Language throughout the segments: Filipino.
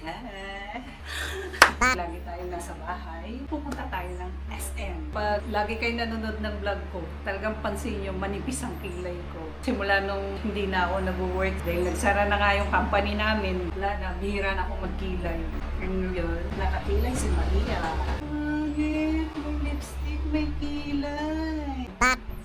Lagi tayo nasa bahay, pupunta tayo ng SM. Pag lagi kayo nanonood ng vlog ko, talagang pansin nyo, manipis ang kilay ko. Simula nung hindi na ako nag-work, dahil nagsara na nga yung company namin, wala na, bihira na ako magkilay. And yun, nakakilay si Maria. Bakit? May lipstick, may kilay.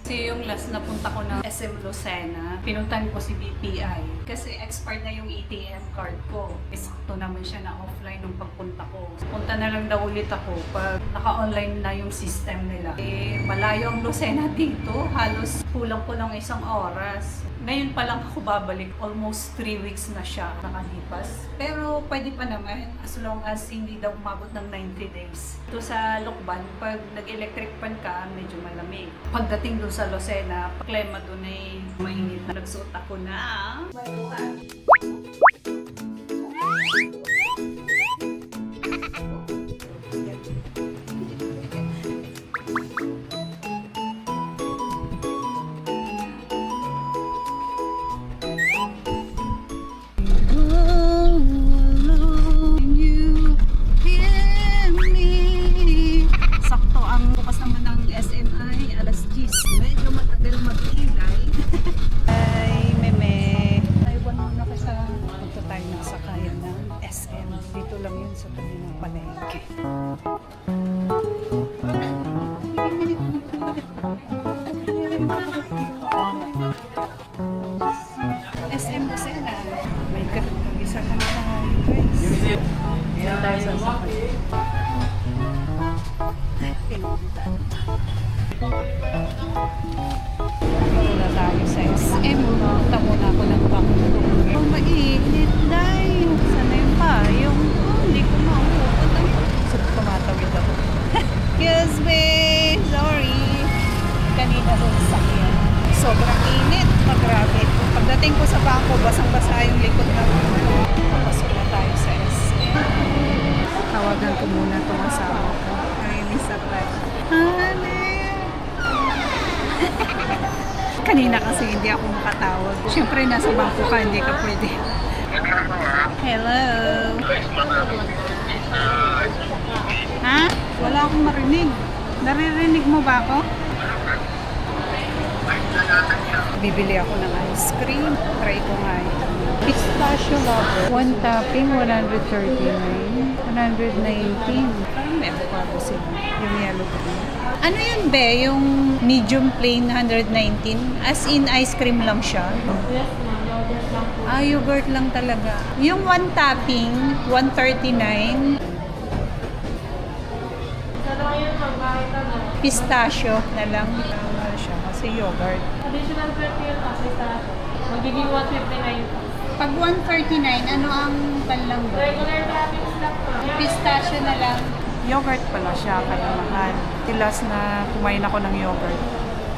Kasi yung last na punta ko ng SM Lucena, pinuntahan ko si BPI. Kasi expired na yung ATM card ko. Sakto naman siya na offline nung pagpunta ko. Punta na lang daw ulit ako pag naka-online na yung system nila. Malayo ang Lucena dito. Halos kulang-kulang 1 oras. Ngayon pa lang ako babalik. Almost 3 weeks na siya nakalipas. Pero pwede pa naman as long as hindi daw umabot ng 90 days. Ito sa Lokban, pag nag-electric fan ka, medyo malamig. Pagdating doon sa Lucena, klima doon ay mainit na. Nagsuot ako na mayuhan. SM Lucena. May isa ka na guys. Yan tayo sa sakay. Muna tayo sa SM. Punta muna ako ng bangko. Mainit dahil. Sana yung payong. Hindi ko mauupot. So, tumatawid ako. Excuse me. Sorry. Kanina sa sasakyan. Sobrang init. Grabe. Pagdating ko sa bangko, basang-basa yung likod na. Papasok na tayo sa SM. Tawagan ko muna itong asawa ko. Narinig sa flight. Kanina kasi hindi ako makatawag. Siyempre, nasa bangko ka, hindi ka pwede. Hello? Ha? Wala akong marinig. Naririnig mo ba ako? Bibili ako ng ice cream. Try ko nga ito. Pistachio lover. 1 topping, 139. 119. Parang may avocado sila. Yung yellow green. Ano yun, be? Yung medium plain 119? As in, ice cream lang siya? Yes, ma'am. Yogurt lang po. Yogurt lang talaga. Yung 1 topping, 139. Sa lang yun, ma'am. Kahit ano. Pistachio na lang. Ano siya? Kasi yogurt. Additional 20 yun kasi sa magiging 159 po. Pag 139, ano ang panlang doon? Regular toppings lang po. Pistachio na lang. Yogurt pala siya, kaya mahal. Tilas na kumain ako ng yogurt.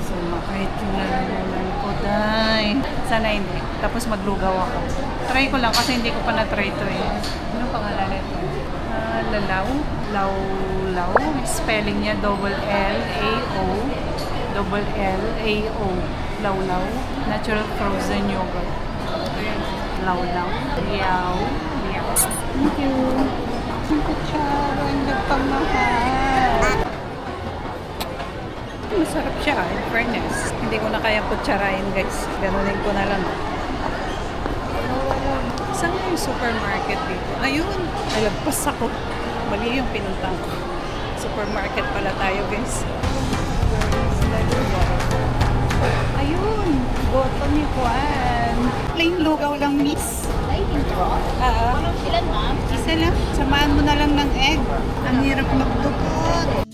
So, kahit yung nalamunan ko, day. Sana hindi. Tapos maglugaw ako. Try ko lang kasi hindi ko pa na-try ito eh. Ano pangalan ito? Lalaw? Law. Spelling niya double-L-A-O. Double-L-A-O. Lawlaw. Natural frozen yogurt. Lawlaw. Yaw. Thank you. Ang kutsara, ang nagpamahal. Masarap siya, in fairness. Hindi ko na kayang kutsarain, guys. Ganunin ko na lang. Saan nga yung supermarket dito? Ayun, nalagpas ako. Mali yung pinunta ko. Supermarket pala tayo, guys. Ayun, boto ni Juan. Plain lugaw lang, miss. Ilan, ma'am? Isa lang. Samahan mo na lang ng egg. Ang hirap magdukot.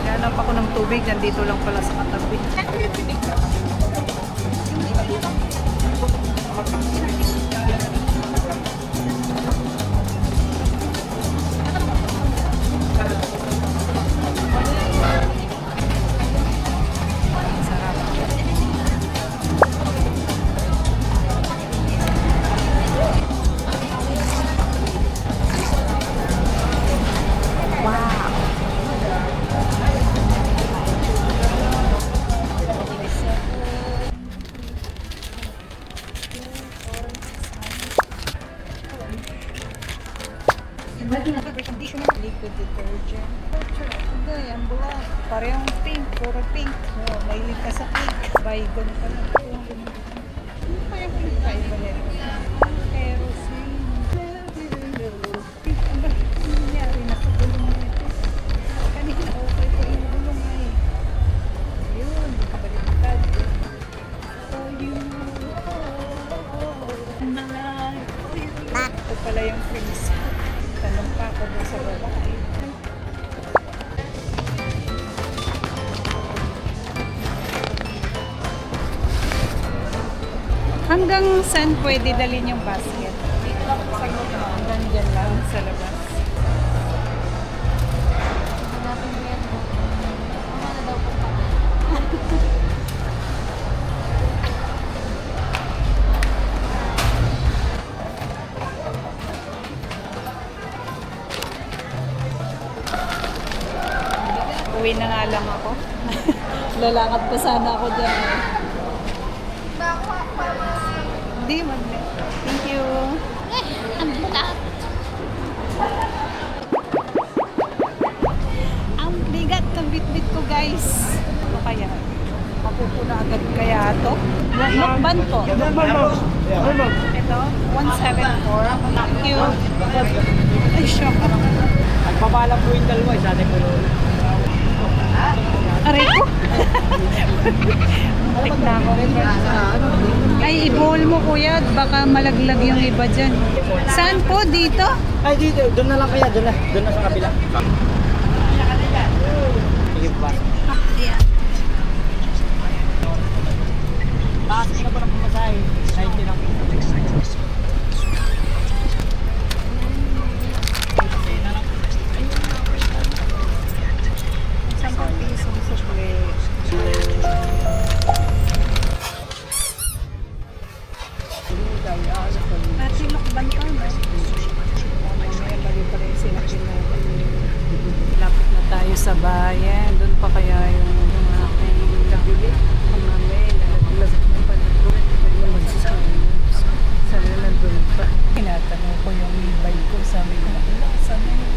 Hanap ako ng tubig. Nandito lang pala sa katabi. Liquid detergent. Hindi, ang bula. Parehong pink, puro pink. Oh, mahilig ka sa pink. Baygon ka na. Ano pa yung pink violet? Kerosene. Ano nangyari? Nakagulong na ito. Kanina okay ko yung gulong ay. Yun, nakabaliktad. Oh, yun. Ito pala yung freeze. Tanong pa ako doon sa babae. Hanggang saan pwede dalhin yung basket? Hanggang dyan lang sa labas. Uwi na nga lang ako. Lalakad pa sana ako dyan. Hindi, thank you. Ang bulat. Ang bigat ng bitbit ko, guys. Ano kaya? Mapupuna agad kaya ito? Lokban po. Ito, 174. Thank you. Ay, shock. Nagpapala po yung dalawa, isa natin po. Aray ko. Tik na ako. Ay, i-bowl mo, kuya. Baka malaglag yung iba dyan. Saan po? Dito? Ay, dito. Doon na lang kaya. Doon na. Doon na sa kabila. Sige po ba? Yeah. Taas na po ng pumasay. 90 lang. Sampung pisong sukle. Ate, lokban ka, no? Mamaya bali pa rin sila natin. Lapit na tayo sa bayan. Doon pa kaya yung aking gabili. Mamaya, lalaglag mo pa na doon. Sabi na nandun pa. Tinatanong ko yung e-bike ko. Sabi ko, saan na yun?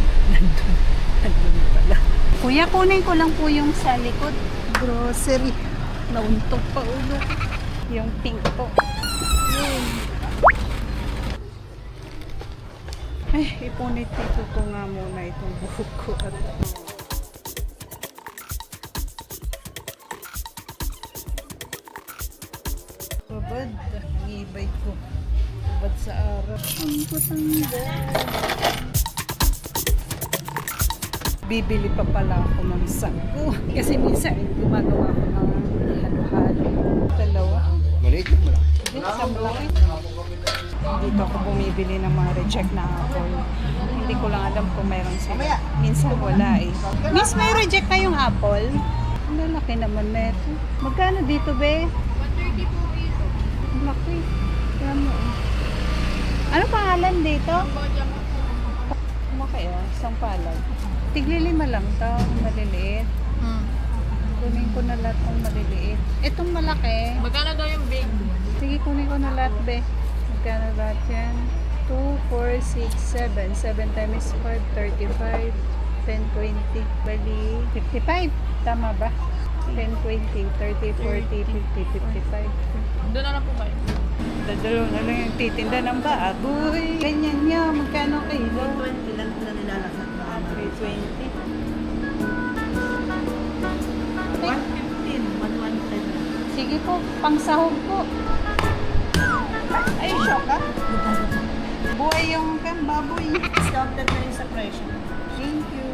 Nandun pala. Kuya, kunin ko lang po yung sa likod. Grocery. Nauntog pa ulo. Yung pink po. Yun. Ay, ipunit dito ko nga muna itong buhok ko. At babad. Ang e-bike ko. Babad sa araw. Ang patanda. Bibili pa pala ako ng sago. Kasi minsan gumagawa ko ng halo-halo. Dalawa. Maliit mo lang. Sa malaki. Dito ako bumibili ng mga reject na apple. Hindi ko lang alam kung mayroon sila. Minsan wala eh. Miss, may reject kayong apple? Ang lalaki naman na ito. Magkano dito, be? 130 po piso. Ang laki. Tignan mo. Ano pangalan dito? Laki oh, isang palad. Tigli-5 lang to, maliliit. Kunin ko na lahat ng maliliit. Itong malaki. Magkano daw yung big? Sige, kunin ko na lahat, be. Magkano lahat yan? 2, 4, 6, 7. 7 times 5, 35. 10, 20. Bali, 55. Tama ba? 10, 20, 30, 40, 50, 55. Doon na lang po kayo. Dadalo na lang yung titinda ng baboy. Ganyan niya. Magkano kilo? 20 lang sila nilalakad. 320. 115, 115. Sige po, pang sahog po. Ay, shock ka? Buhay yung baboy. Discounted na rin sa presyo. Thank you.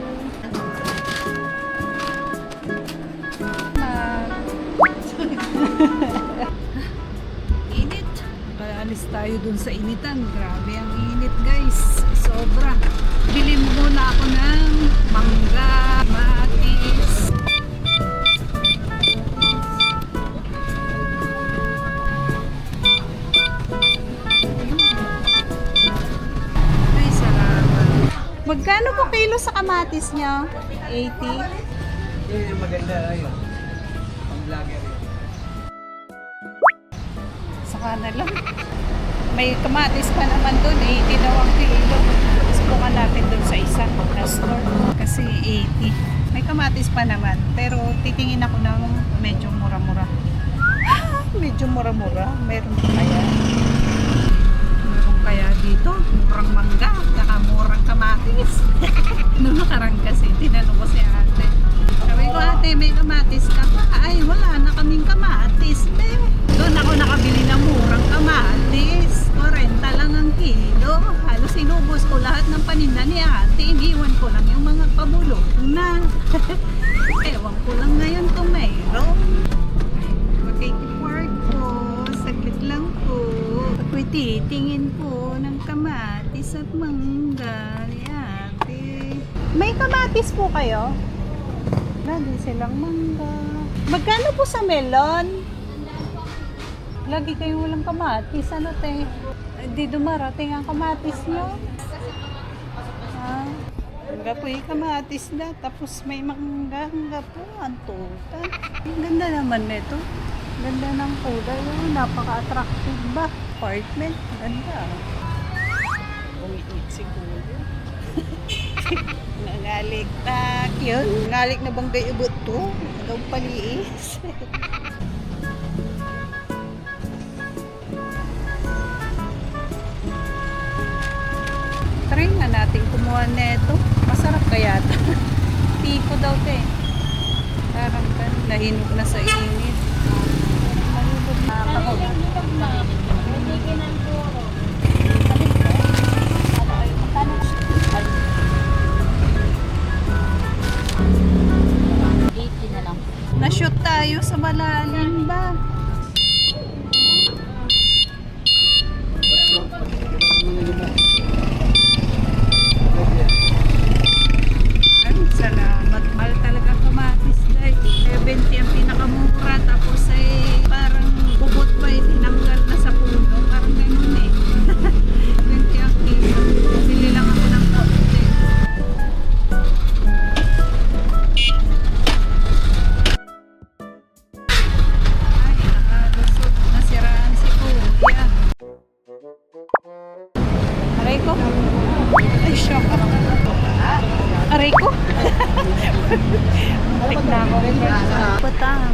Init. Alis tayo dun sa initan. Grabe ang init, guys. Sobra. Bili muna ako ng mangga, matis. Ay, salamat. Magkano po kilo sa kamatis niya? 80. Yun yung maganda yun. Pang vlogger yun. Saka na lang. May kamatis pa naman doon, 80 daw ang kilo. subukan natin dun sa isa na store. Kasi 80. May kamatis pa naman. Pero titingin ako ng medyo mura-mura. Medyo mura-mura. Meron pa kaya? Meron kaya dito? Murang mangga. Saka murang kamatis. Noong nakarang kasi, tinanong ko si ate. Sabi ko, ate, may kamatis ka pa? Ay, wala na kaming kamatis. Doon ako nakabili ng murang kamatis. 40 lang ang kilo. Halos inubos ko lahat ng paninda ni ate. Iniwan ko lang yung mga pabulok na. Ewan ko lang ngayon kung mayroon. Makikipart po. Saglit lang po. Ako'y titingin po ng kamatis at mangga ni ate. May kamatis po kayo? Wala din silang mangga. Magkano po sa melon? Lagi kayo walang kamatis. Ano te? Di dumarating ang kamatis nyo? Mangga po yung kamatis na. Tapos may mangga po. Ang total. Ang ganda naman nito. Ganda ng kulay. Napaka-attractive ba? Apartment. Ganda. Umiit si kuya. Nangalik na. Yun. Nangalik na banggay ubot to. Agaw paliis. Try na natin kumuha nito. Masarap kaya ito. Tiko daw ito eh. Parang kan, nahinog na sa init. Malubog na ako. Na-shoot tayo sa malalim ba? Ay, salamat. Mahal talaga kamatis dahil 70 ang pinakamura tapos ay parang bubot pa eh, tinanggal na sa puno. Parang ganun eh. 20 ang kilo. Bili lang ako ng konti. Ay, nakalusot. Nasiraan si kuya. Aray ko. Ay, shock ako. Aray ko. Tik na ako. Patang.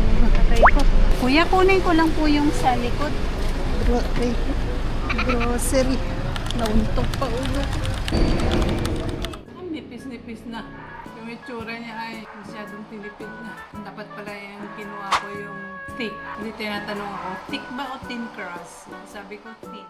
Aray ko. Kuya, kunin ko lang po yung sa likod. Grocery. Nauntok pa ulo ko. Ang nipis-nipis na. Yung itsura niya ay masyadong tinipid na. Dapat pala yung kinuha ko yung thick. Hindi tinatanong ako, thick ba o thin crust? Sabi ko, thick.